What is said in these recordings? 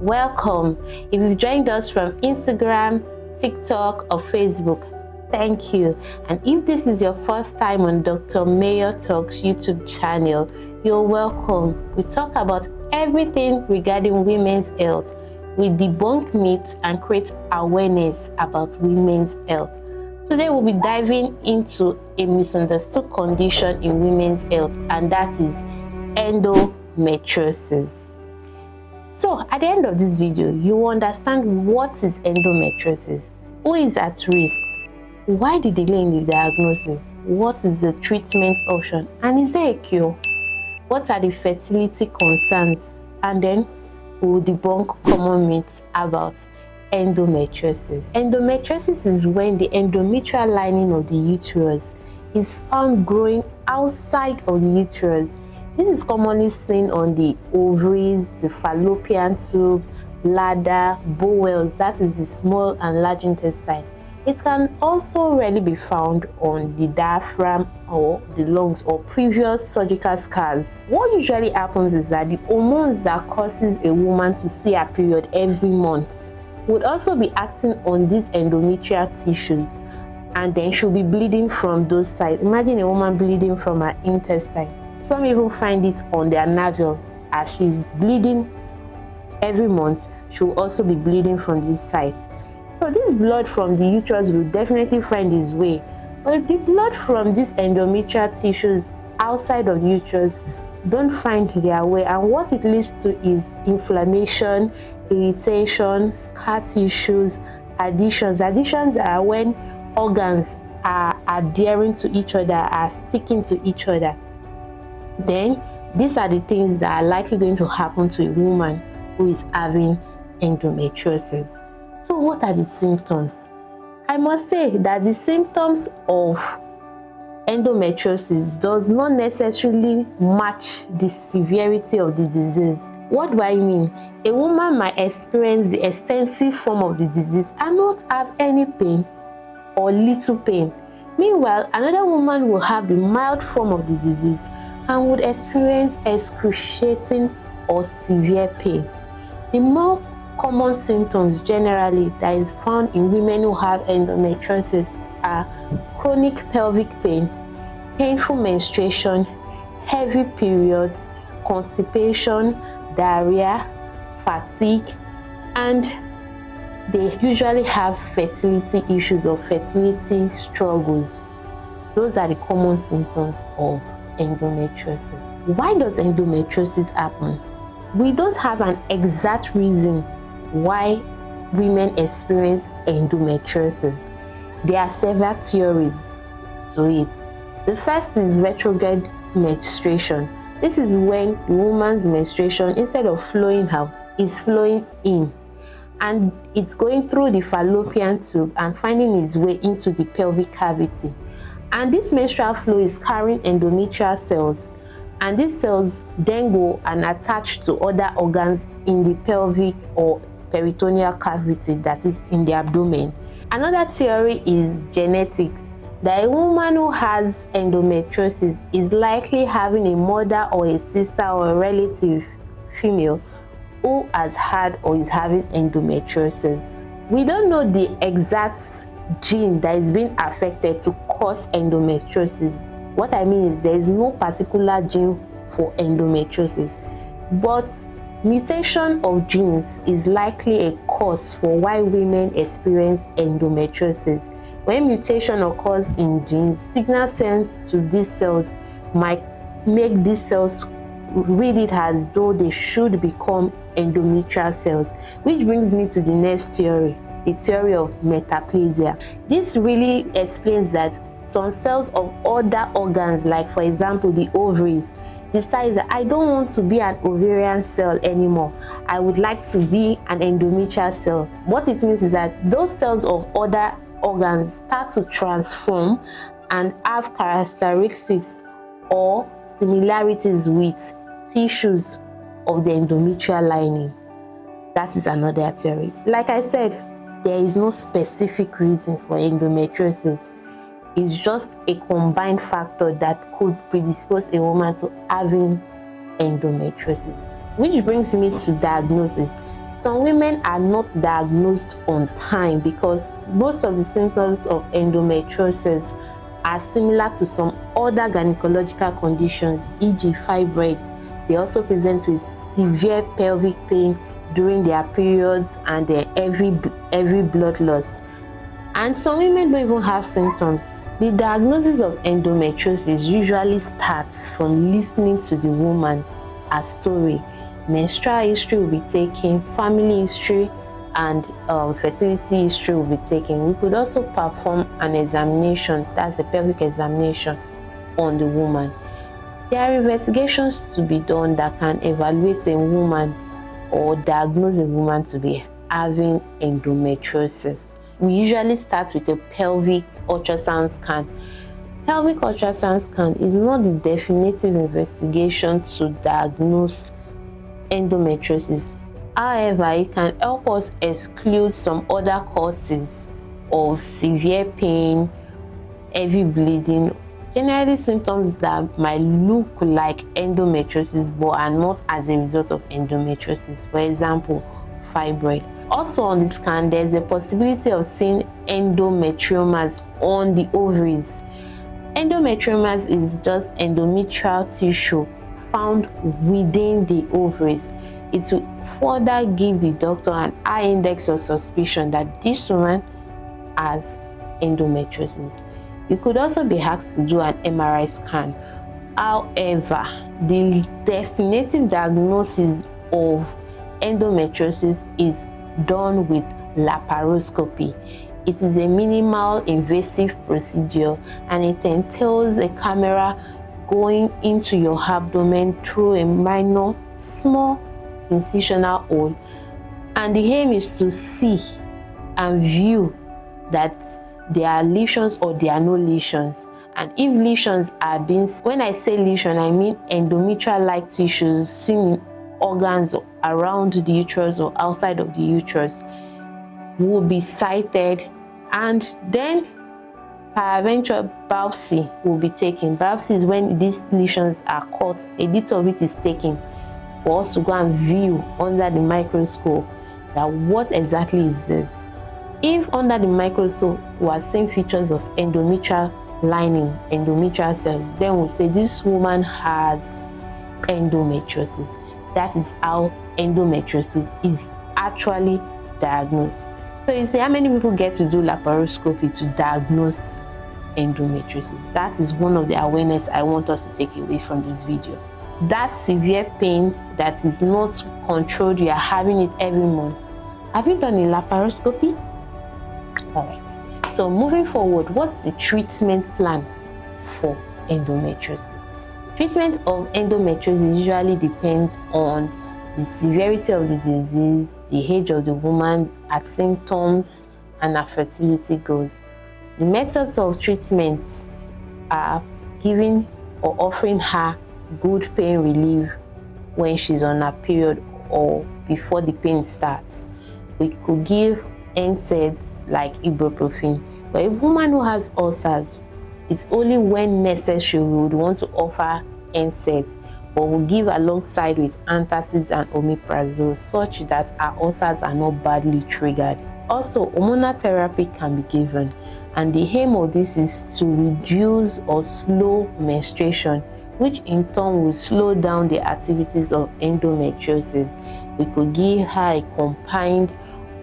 welcome. If you've joined us from Instagram, TikTok or Facebook, thank you. And if this is your first time on Dr. Mayor Talks YouTube channel, you're welcome. We talk about everything regarding women's health. We debunk myths and create awareness about women's health. Today we'll be diving into a misunderstood condition in women's health, and that is endometriosis. So at the end of this video, you will understand what is endometriosis, who is at risk, why the delay in the diagnosis, what is the treatment option, and is there a cure, what are the fertility concerns, and then we will debunk common myths about endometriosis. Endometriosis is when the endometrial lining of the uterus is found growing outside of the uterus. This is commonly seen on the ovaries, the fallopian tube, bladder, bowels, that is the small and large intestine. It can also rarely be found on the diaphragm or the lungs or previous surgical scars. What usually happens is that the hormones that causes a woman to see her period every month would also be acting on these endometrial tissues, and then she'll be bleeding from those sides. Imagine a woman bleeding from her intestine. Some even find it on their navel. As she's bleeding every month, she'll also be bleeding from this side. So this blood from the uterus will definitely find its way, but the blood from these endometrial tissues outside of the uterus don't find their way, and what it leads to is inflammation, irritation, scar tissues, adhesions. Adhesions are when organs are adhering to each other, are sticking to each other. Then these are the things that are likely going to happen to a woman who is having endometriosis. So what are the symptoms? I must say that the symptoms of endometriosis does not necessarily match the severity of the disease. What do I mean? A woman might experience the extensive form of the disease and not have any pain or little pain. Meanwhile, another woman will have the mild form of the disease and would experience excruciating or severe pain. The more common symptoms generally that is found in women who have endometriosis are chronic pelvic pain, painful menstruation, heavy periods, constipation, diarrhea, fatigue, and they usually have fertility issues or fertility struggles. Those are the common symptoms of endometriosis. Why does endometriosis happen? We don't have an exact reason why women experience endometriosis. There are several theories to it. The first is retrograde menstruation. This is when the woman's menstruation, instead of flowing out, is flowing in, and it's going through the fallopian tube and finding its way into the pelvic cavity. And this menstrual flow is carrying endometrial cells, and these cells then go and attach to other organs in the pelvic or peritoneal cavity, that is in the abdomen. Another theory is genetics, that a woman who has endometriosis is likely having a mother or a sister or a relative female who has had or is having endometriosis. We don't know the exact gene that is being affected to cause endometriosis. What I mean is there is no particular gene for endometriosis, but mutation of genes is likely a cause for why women experience endometriosis. When mutation occurs in genes, signal sent to these cells might make these cells read it as though they should become endometrial cells, which brings me to the next theory, the theory of metaplasia. This really explains that some cells of other organs, like for example the ovaries, decides that I don't want to be an ovarian cell anymore. I would like to be an endometrial cell. What it means is that those cells of other organs start to transform and have characteristics or similarities with tissues of the endometrial lining. That is another theory. Like I said, there is no specific reason for endometriosis. It's just a combined factor that could predispose a woman to having endometriosis. Which brings me to diagnosis. Some women are not diagnosed on time because most of the symptoms of endometriosis are similar to some other gynecological conditions, e.g. fibroid. They also present with severe pelvic pain during their periods and every blood loss. And some women don't even have symptoms. The diagnosis of endometriosis usually starts from listening to the woman, her story. Menstrual history will be taken, family history, and fertility history will be taken. We could also perform an examination, that's a pelvic examination, on the woman. There are investigations to be done that can evaluate a woman or diagnose a woman to be having endometriosis. We usually start with a pelvic ultrasound scan. Pelvic ultrasound scan is not the definitive investigation to diagnose endometriosis. However, it can help us exclude some other causes of severe pain, heavy bleeding, generally symptoms that might look like endometriosis but are not as a result of endometriosis. For example, fibroid. Also on the scan, there's a possibility of seeing endometriomas on the ovaries. Endometriomas is just endometrial tissue found within the ovaries. It will further give the doctor an high index of suspicion that this woman has endometriosis. You could also be asked to do an MRI scan. However, the definitive diagnosis of endometriosis is done with laparoscopy. It is a minimal invasive procedure and it entails a camera going into your abdomen through a minor small incisional hole, and the aim is to see and view that there are lesions or there are no lesions. And if lesions are being, when I say lesion, I mean endometrial-like tissues seen in organs around the uterus or outside of the uterus, will be cited, and then peradventure biopsy will be taken. Biopsy is when these lesions are cut, a little of it is taken for us to go and view under the microscope that what exactly is this. If under the microscope we are seeing features of endometrial lining, endometrial cells, then we'll say this woman has endometriosis. That is how endometriosis is actually diagnosed. So you see how many people get to do laparoscopy to diagnose endometriosis. That is one of the awareness I want us to take away from this video. That severe pain that is not controlled, you are having it every month. Have you done a laparoscopy? All right. So moving forward, what's the treatment plan for endometriosis? Treatment of endometriosis usually depends on the severity of the disease, the age of the woman, her symptoms, and her fertility goals. The methods of treatment are giving or offering her good pain relief when she's on her period or before the pain starts. We could give NSAIDs like ibuprofen. But a woman who has ulcers, it's only when necessary we would want to offer NSAIDs, but we'll give alongside with antacids and omeprazole such that our ulcers are not badly triggered. Also, hormonal therapy can be given, and the aim of this is to reduce or slow menstruation, which in turn will slow down the activities of endometriosis. We could give her a combined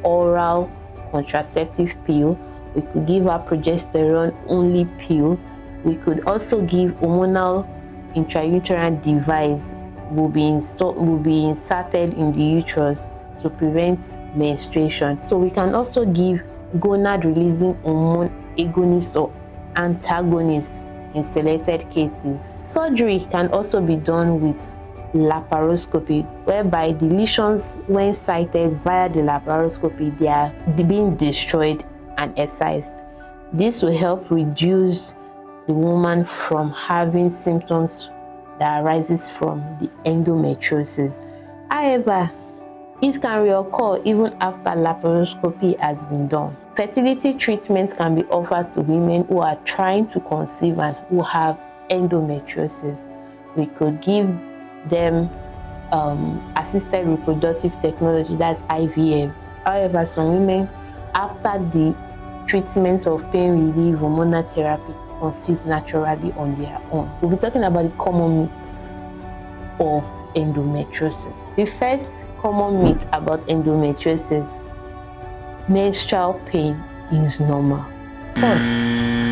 oral contraceptive pill. We could give her progesterone only pill. We could also give hormonal intrauterine device will be inserted in the uterus to prevent menstruation. So we can also give gonad releasing hormone agonists or antagonists in selected cases. Surgery can also be done with laparoscopy, whereby the lesions, when sighted via the laparoscopy, they are being destroyed and excised. This will help reduce the woman from having symptoms that arises from the endometriosis. However, it can reoccur even after laparoscopy has been done. Fertility treatments can be offered to women who are trying to conceive and who have endometriosis. We could give them assisted reproductive technology, that's IVF. However, some women, after the treatment of pain relief hormonal therapy, conceive naturally on their own. We'll be talking about the common myths of endometriosis. The first common myth about endometriosis: menstrual pain is normal. First,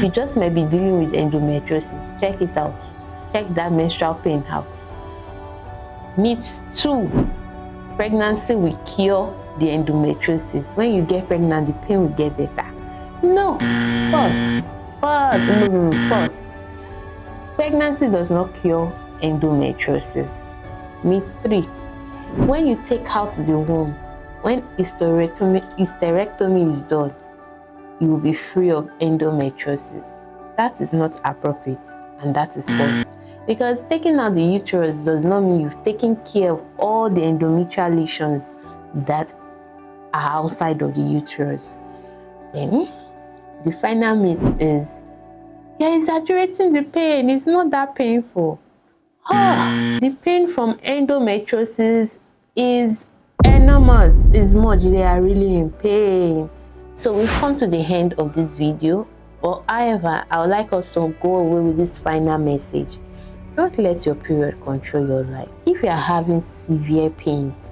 you just may be dealing with endometriosis. Check it out. Check that menstrual pain out. Myth 2: pregnancy will cure the endometriosis. When you get pregnant, the pain will get better. No. First, pregnancy does not cure endometriosis. Myth 3: when you take out the womb, when hysterectomy is done, you will be free of endometriosis. That is not appropriate, and that is false. Because taking out the uterus does not mean you've taken care of all the endometrial lesions that are outside of the uterus. Then, the final myth is you're exaggerating the pain. It's not that painful. The pain from endometriosis is enormous. It's much. They are really in pain. So we've come to the end of this video. But however, I would like us to go away with this final message. Don't let your period control your life. If you are having severe pains,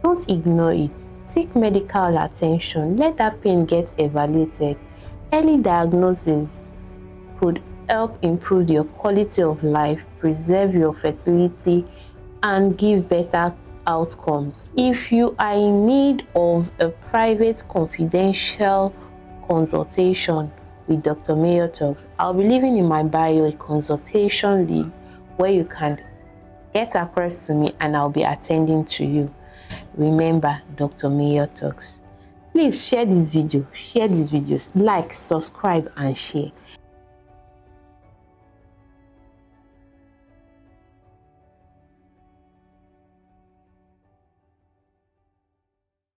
don't ignore it. Seek medical attention. Let that pain get evaluated. Early diagnosis could help improve your quality of life, preserve your fertility, and give better outcomes. If you are in need of a private, confidential consultation with Dr. Mayo Talks, I'll be leaving in my bio a consultation link where you can get across to me and I'll be attending to you. Remember, Dr. Mayo Talks. Please share this video, share these videos, like, subscribe, and share.